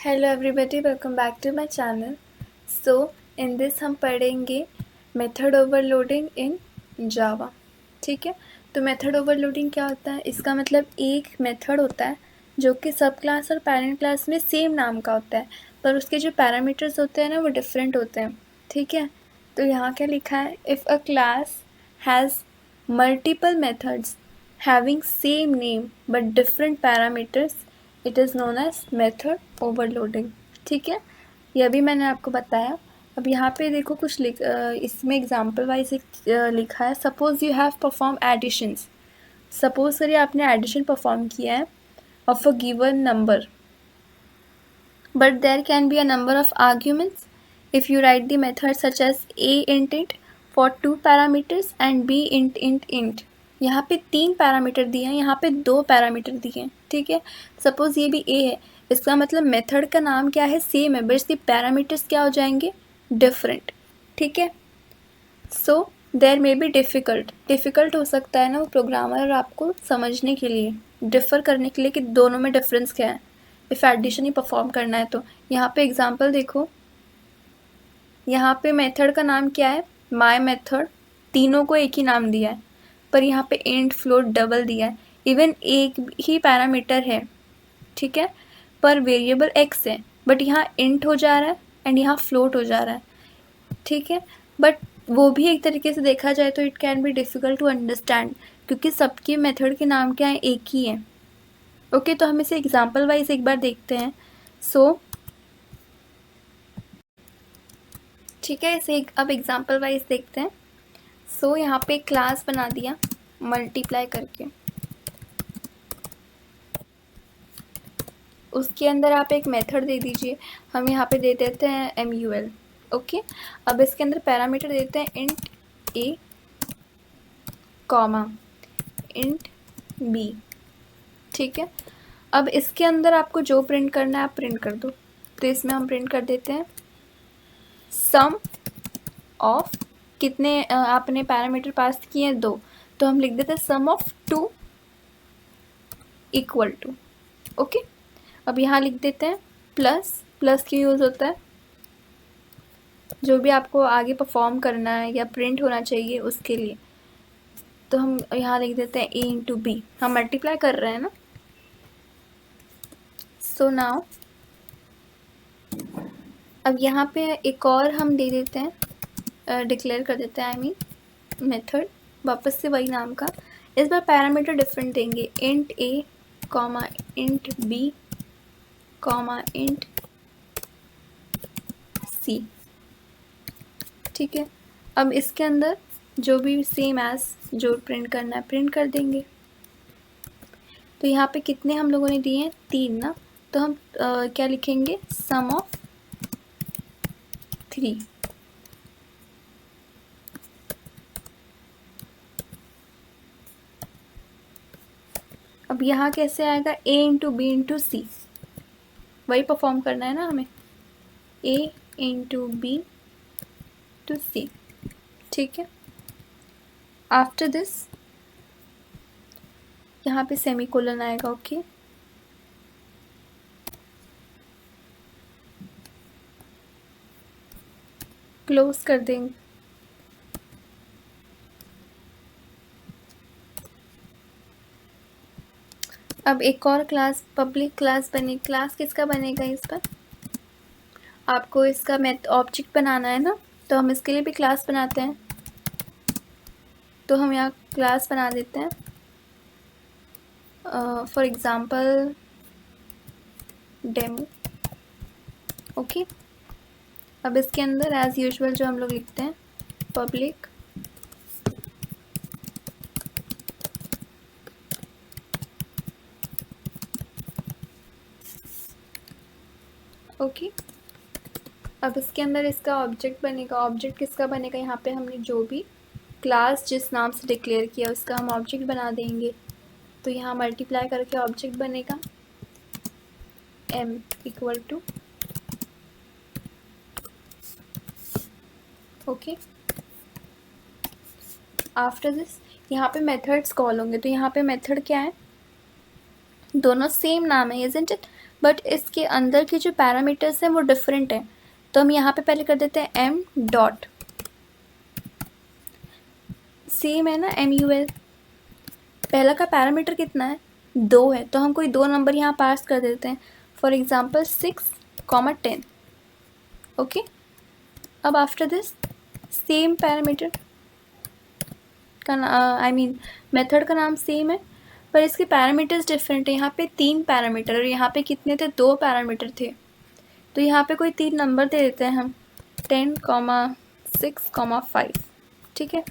Hello everybody, welcome back to my channel. So in this हम पढ़ेंगे method overloading इन जावा। ठीक है, तो मेथड ओवरलोडिंग क्या होता है? इसका मतलब एक मेथड होता है जो कि सब क्लास और पेरेंट क्लास में सेम नाम का होता है, पर उसके जो पैरामीटर्स होते हैं ना वो डिफरेंट होते हैं। ठीक है, तो यहाँ क्या लिखा है? If a class has multiple methods having same name but different parameters it is known as method overloading. ठीक है, यह भी मैंने आपको बताया। अब यहाँ पे देखो कुछ इसमें एग्जाम्पल वाइज लिखा है। Suppose you have perform additions. Suppose करिए आपने एडिशन परफॉर्म किया है of a given number, but there can be a number of arguments if you write the method such as a int int for 2 parameters and b int int int। यहाँ पे 3 parameter दिए हैं, यहाँ पे 2 parameter दिए हैं। ठीक है, सपोज ये भी a है, इसका मतलब मेथड का नाम क्या है? सेम है, बट इसके पैरामीटर्स क्या हो जाएंगे? डिफरेंट। ठीक है, so there may be difficult हो सकता है ना वो प्रोग्रामर आपको समझने के लिए, डिफ़र करने के लिए कि दोनों में डिफरेंस क्या है। इफ़ एडिशन ही परफॉर्म करना है तो यहाँ पे एग्जांपल देखो, यहाँ पे मेथड का नाम क्या है? My method. तीनों को एक ही नाम दिया है, पर यहाँ पे इंट फ्लोट डबल दिया है। इवन एक ही पैरामीटर है, ठीक है, पर वेरिएबल एक्स है, बट यहाँ इंट हो जा रहा है एंड यहाँ फ्लोट हो जा रहा है। ठीक है, बट वो भी एक तरीके से देखा जाए तो it can be difficult to understand, क्योंकि सबके मेथड के नाम क्या है? एक ही है। ओके, तो हम इसे एग्जांपल वाइज एक बार देखते हैं। ठीक है, इसे अब एग्जांपल वाइज देखते हैं। यहाँ पे एक क्लास बना दिया मल्टीप्लाई करके, उसके अंदर आप एक मेथड दे दीजिए। हम यहाँ पे दे देते हैं MUL। ओके, अब इसके अंदर पैरामीटर देते हैं int a comma int b। ठीक है, अब इसके अंदर आपको जो प्रिंट करना है आप प्रिंट कर दो। तो इसमें हम प्रिंट कर देते हैं सम ऑफ कितने आपने पैरामीटर पास किए हैं? 2, तो हम लिख देते हैं सम ऑफ 2 इक्वल टू। ओके, अब यहाँ लिख देते हैं प्लस क्यों यूज़ होता है? जो भी आपको आगे परफॉर्म करना है या प्रिंट होना चाहिए उसके लिए। तो हम यहाँ लिख देते हैं a इंटू बी, हम मल्टीप्लाई कर रहे हैं ना। सो नाउ अब यहाँ पे एक और हम दे देते हैं, डिक्लेयर कर देते हैं, आई मीन मेथड वापस से वही नाम का। इस बार पैरामीटर डिफरेंट देंगे, int a comma int b comma int c। ठीक है, अब इसके अंदर जो भी सेम एज जो प्रिंट करना है प्रिंट कर देंगे। तो यहाँ पे कितने हम लोगों ने दिए हैं? 3 ना। तो हम क्या लिखेंगे? सम ऑफ 3। अब यहाँ कैसे आएगा? a इंटू बी इंटू सी, वही परफॉर्म करना है ना हमें, a इंटू बी टू सी। ठीक है, आफ्टर दिस यहाँ पे सेमीकोलन आएगा। ओके, क्लोज कर देंगे। अब एक और क्लास, पब्लिक क्लास बने। क्लास किसका बनेगा? इस पर आपको इसका ऑब्जेक्ट बनाना है ना, तो हम इसके लिए भी क्लास बनाते हैं। तो हम यहाँ क्लास बना देते हैं, फॉर एग्ज़ाम्पल डेमो। ओके, अब इसके अंदर एज़ यूजुअल जो हम लोग लिखते हैं पब्लिक ओके। अब इसके अंदर इसका ऑब्जेक्ट बनेगा। ऑब्जेक्ट किसका बनेगा? यहाँ पे हमने जो भी क्लास जिस नाम से डिक्लेयर किया उसका हम ऑब्जेक्ट बना देंगे। तो यहाँ मल्टीप्लाई करके ऑब्जेक्ट बनेगा m equal to. Okay, after this यहाँ पे मेथड्स कॉल होंगे। तो यहाँ पे मेथड क्या है? दोनों सेम नाम है, इजंट इट? बट इसके अंदर के जो पैरामीटर्स हैं वो डिफरेंट हैं। तो हम यहाँ पे पहले कर देते हैं एम डॉट, सेम है ना MUL। पहला का पैरामीटर कितना है 2 है, तो हम कोई 2 नंबर यहाँ पास कर देते हैं, फॉर एग्जांपल 6, 10। ओके, अब आफ्टर दिस सेम पैरामीटर का मेथड का नाम सेम है, पर इसके पैरामीटर्स डिफरेंट है। यहाँ पे 3 पैरामीटर और यहाँ पे कितने थे, 2 पैरामीटर थे। तो यहाँ पे कोई 3 नंबर दे देते हैं हम, 10, 6, 5। ठीक है,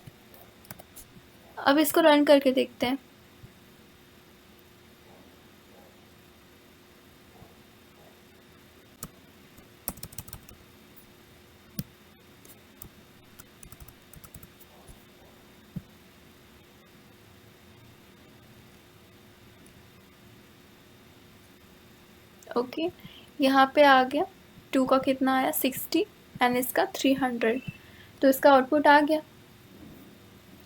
अब इसको रन करके देखते हैं। ओके, यहाँ पे आ गया 2 का कितना आया 60 एंड इसका 300, तो इसका आउटपुट आ गया।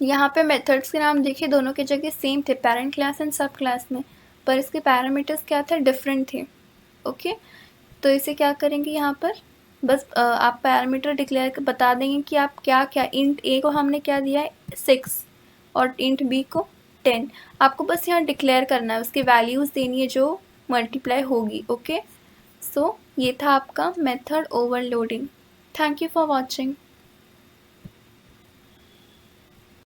यहाँ पे मेथड्स के नाम देखिए, दोनों की जगह सेम थे, पेरेंट क्लास एंड सब क्लास में, पर इसके पैरामीटर्स क्या थे, डिफरेंट थे। ओके, तो इसे क्या करेंगे यहाँ पर, बस आप पैरामीटर डिक्लेयर बता देंगे कि आप क्या क्या, इंट ए को हमने क्या दिया है 6 और इंट बी को 10। आपको बस यहाँ डिक्लेयर करना है, उसकी वैल्यूज़ देनी है जो मल्टीप्लाई होगी। ओके, सो ये था आपका method overloading. Thank you for watching.